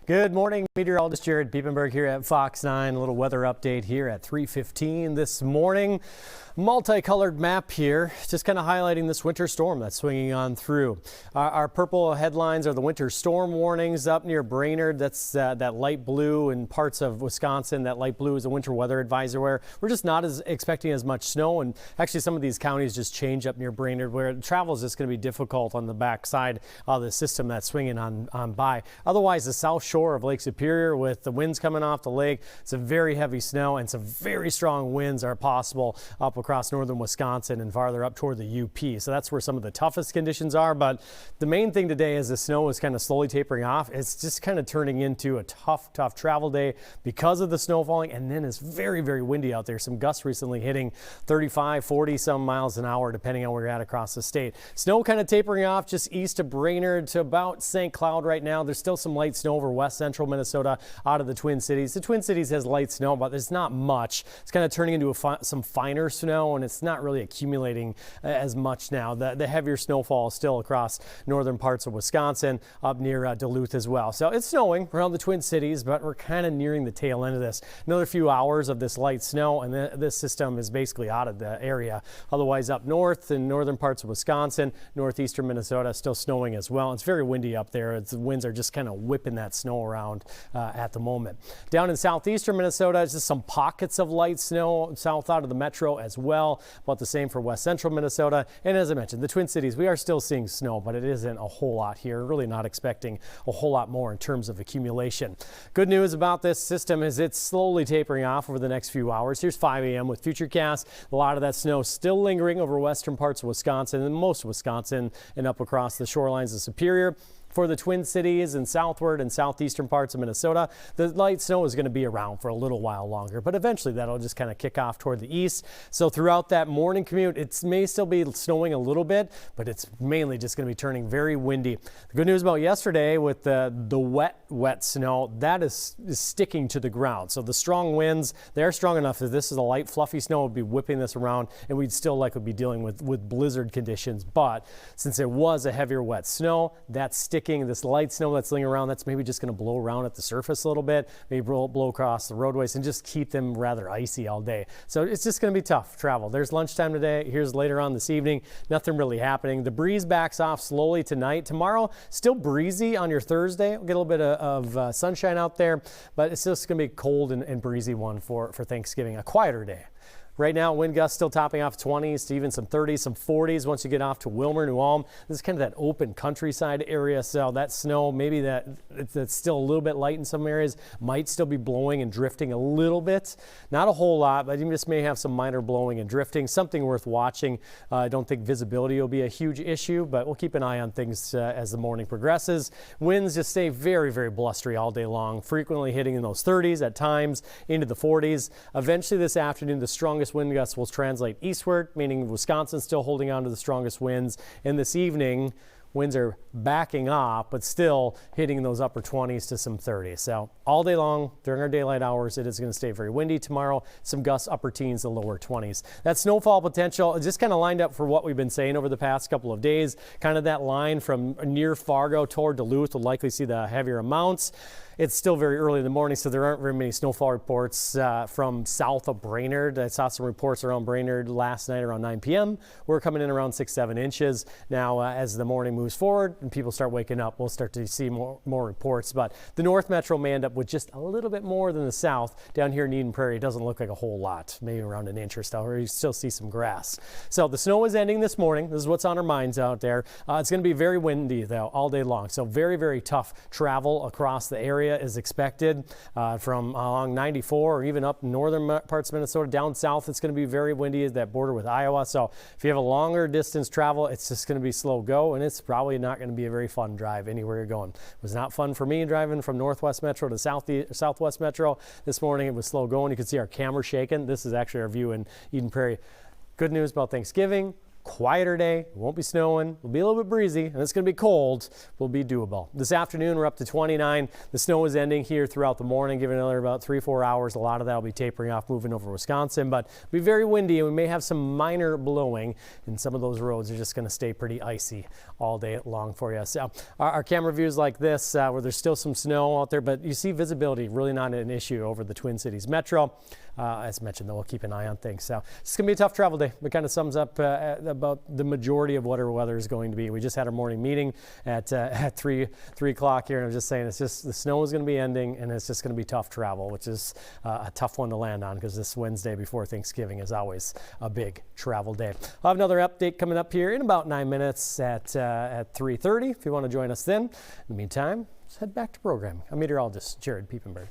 Good morning, meteorologist Jared-Piepenburg here at Fox 9. A little weather update here at 3:15 this morning. Multicolored map here, just kind of highlighting this winter storm that's swinging on through. Our purple headlines are the winter storm warnings up near Brainerd. That's that light blue in parts of Wisconsin. That light blue is a winter weather advisory where we're just not expecting as much snow. And actually some of these counties just change up near Brainerd where travel is just going to be difficult on the backside of the system that's swinging on by. Otherwise, the south shore of Lake Superior with the winds coming off the lake, it's a very heavy snow and some very strong winds are possible up across northern Wisconsin and farther up toward the UP. So that's where some of the toughest conditions are. But the main thing today is the snow is kind of slowly tapering off. It's just kind of turning into a tough travel day because of the snow falling. And then it's very, very windy out there. Some gusts recently hitting 35, 40 some miles an hour, depending on where you're at across the state. Snow kind of tapering off just east of Brainerd to about St. Cloud right now. There's still some light snow over west central Minnesota out of the Twin Cities. The Twin Cities has light snow, but there's not much. It's kind of turning into some finer snow, and it's not really accumulating as much now. The heavier snowfall is still across northern parts of Wisconsin, up near Duluth as well. So it's snowing around the Twin Cities, but we're kind of nearing the tail end of this. Another few hours of this light snow, and this system is basically out of the area. Otherwise, up north in northern parts of Wisconsin, northeastern Minnesota, still snowing as well. It's very windy up there. The winds are just kind of whipping that snow around at the moment. Down in southeastern Minnesota, it's just some pockets of light snow south out of the metro as well. About the same for west central Minnesota. And as I mentioned, the Twin Cities, we are still seeing snow, but it isn't a whole lot here. Really not expecting a whole lot more in terms of accumulation. Good news about this system is it's slowly tapering off over the next few hours. Here's 5 a.m. with Futurecast. A lot of that snow still lingering over western parts of Wisconsin and most of Wisconsin and up across the shorelines of Superior. For the Twin Cities and southward and southeastern parts of Minnesota, the light snow is going to be around for a little while longer, but eventually that'll just kind of kick off toward the east. So throughout that morning commute, it may still be snowing a little bit, but it's mainly just going to be turning very windy. The good news about yesterday with the wet snow, that is sticking to the ground. So the strong winds, they're strong enough that this is a light, fluffy snow would be whipping this around, and we'd still likely be dealing with blizzard conditions. But since it was a heavier wet snow, that's sticking. This light snow that's lingering around, that's maybe just going to blow around at the surface a little bit, maybe blow across the roadways and just keep them rather icy all day. So it's just going to be tough travel. There's lunchtime today. Here's later on this evening. Nothing really happening. The breeze backs off slowly tonight. Tomorrow, still breezy on your Thursday. We'll get a little bit of sunshine out there, but it's just going to be a cold and breezy one for Thanksgiving, a quieter day. Right now, wind gusts still topping off 20s to even some 30s, some 40s once you get off to Wilmer, New Ulm. This is kind of that open countryside area, so that snow, maybe that's still a little bit light in some areas, might still be blowing and drifting a little bit. Not a whole lot, but you just may have some minor blowing and drifting. Something worth watching. I don't think visibility will be a huge issue, but we'll keep an eye on things as the morning progresses. Winds just stay very, very blustery all day long, frequently hitting in those 30s at times into the 40s. Eventually this afternoon, the strongest wind gusts will translate eastward, meaning Wisconsin still holding on to the strongest winds. And this evening, winds are backing off, but still hitting those upper 20s to some 30s. So all day long during our daylight hours, it is going to stay very windy tomorrow. Some gusts upper teens to lower 20s. That snowfall potential is just kind of lined up for what we've been saying over the past couple of days. Kind of that line from near Fargo toward Duluth will likely see the heavier amounts. It's still very early in the morning, so there aren't very many snowfall reports from south of Brainerd. I saw some reports around Brainerd last night around 9 p.m. We're coming in around 6-7 inches. Now, as the morning moves forward and people start waking up, we'll start to see more reports. But the North Metro may end up with just a little bit more than the South. Down here in Eden Prairie, it doesn't look like a whole lot, maybe around an inch or so, or you still see some grass. So the snow is ending this morning. This is what's on our minds out there. It's going to be very windy, though, all day long. So very, very tough travel across the area is expected from along 94 or even up northern parts of Minnesota. Down south, it's going to be very windy at that border with Iowa. So if you have a longer distance travel, it's just going to be slow go, and it's probably not going to be a very fun drive anywhere you're going. It was not fun for me driving from Northwest Metro to Southwest Metro this morning. It was slow going. You can see our camera shaking. This is actually our view in Eden Prairie. Good news about Thanksgiving. quieter day. It won't be snowing. It'll be a little bit breezy, and it's going to be cold. Will be doable. This afternoon, we're up to 29. The snow is ending here throughout the morning, giving another about 3-4 hours. A lot of that will be tapering off, moving over Wisconsin, but it'll be very windy, and we may have some minor blowing, and some of those roads are just going to stay pretty icy all day long for you. So our camera views like this, where there's still some snow out there, but you see visibility really not an issue over the Twin Cities Metro. As mentioned, though, we'll keep an eye on things. So it's going to be a tough travel day. It kind of sums up about the majority of what our weather is going to be. We just had our morning meeting at 3 o'clock here, and I'm just saying it's just the snow is going to be ending, and it's just going to be tough travel, which is a tough one to land on because this Wednesday before Thanksgiving is always a big travel day. I'll have another update coming up here in about 9 minutes at 3:30 if you want to join us then. In the meantime, let's head back to programming. I'm meteorologist Jared-Piepenburg.